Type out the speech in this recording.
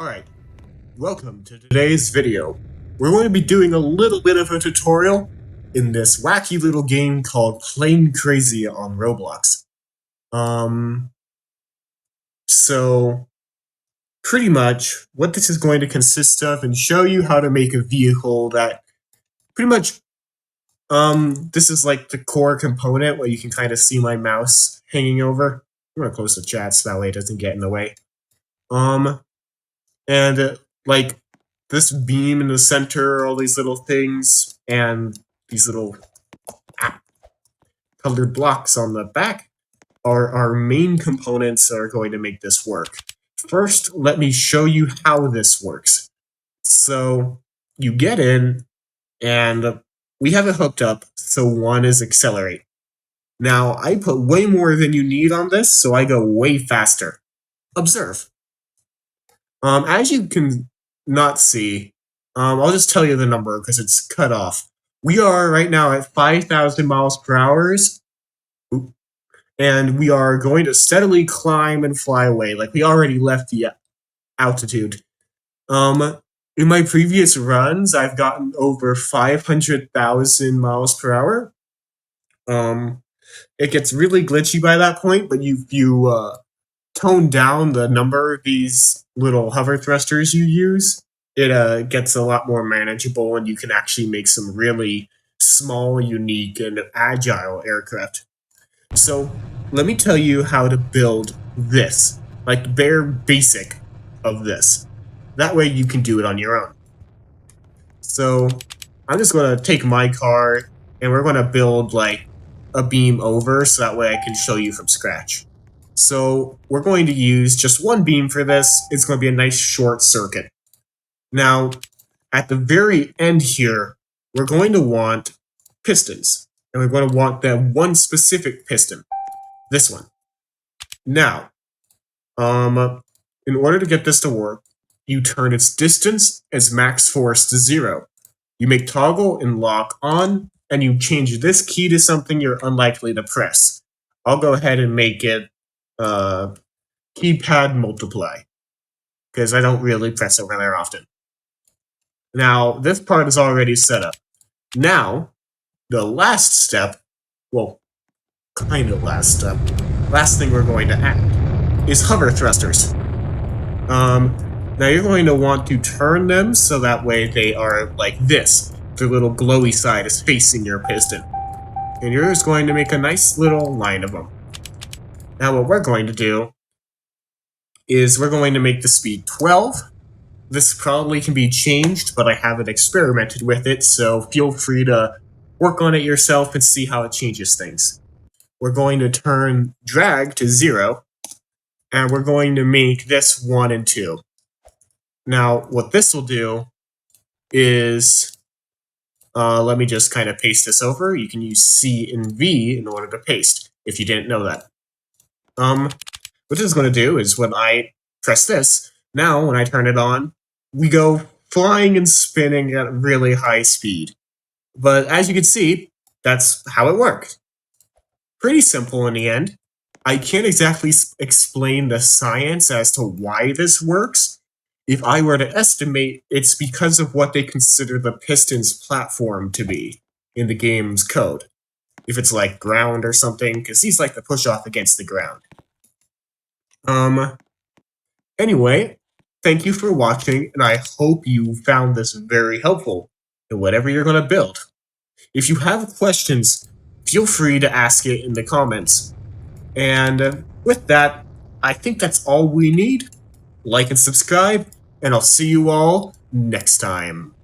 Alright, welcome to today's video. We're going to be doing a little bit of a tutorial in this wacky little game called Plain Crazy on Roblox. So pretty much what this is going to consist of and show you how to make a vehicle that pretty much, this is like the core component where you can kind of see my mouse hanging over. I'm going to close the chat so that way it doesn't get in the way. Like this beam in the center, all these little things, and these little colored blocks on the back are our main components that are going to make this work. First, let me show you how this works. So you get in, and we have it hooked up, so one is Accelerate. Now, I put way more than you need on this, so I go way faster. Observe. As you can not see, I'll just tell you the number because it's cut off. We are right now at 5,000 miles per hour, and we are going to steadily climb and fly away. Like we already left the altitude. In my previous runs, I've gotten over 500,000 miles per hour. It gets really glitchy by that point, but you tone down the number of these little hover thrusters you use, it gets a lot more manageable, and you can actually make some really small, unique, and agile aircraft. So let me tell you how to build this, like the bare basic of this. That way you can do it on your own. So I'm just going to take my car, and we're going to build like a beam over, so that way I can show you from scratch. So we're going to use just one beam for this. It's going to be a nice short circuit. Now, at the very end here, we're going to want pistons. And we're going to want that one specific piston. This one. Now, in order to get this to work, you turn its distance as max force to 0. You make toggle and lock on, and you change this key to something you're unlikely to press. I'll go ahead and make it keypad multiply, because I don't really press over there often. Now, this part is already set up. Now, the last step, well, kind of last step, last thing we're going to add is hover thrusters. Now you're going to want to turn them so that way they are like this. The little glowy side is facing your piston. And you're just going to make a nice little line of them. Now what we're going to do is we're going to make the speed 12. This probably can be changed, but I haven't experimented with it, so feel free to work on it yourself and see how it changes things. We're going to turn drag to 0, and we're going to make this 1 and 2. Now, what this will do is, let me just kind of paste this over. You can use C and V in order to paste, if you didn't know that. What this is going to do is when I press this, now when I turn it on, we go flying and spinning at really high speed. But as you can see, that's how it works. Pretty simple in the end. I can't exactly explain the science as to why this works. If I were to estimate, it's because of what they consider the piston's platform to be in the game's code. If it's like ground or something, because these like to push off against the ground. Anyway, thank you for watching, and I hope you found this very helpful in whatever you're going to build. If you have questions, feel free to ask it in the comments. And with that, I think that's all we need. Like and subscribe, and I'll see you all next time.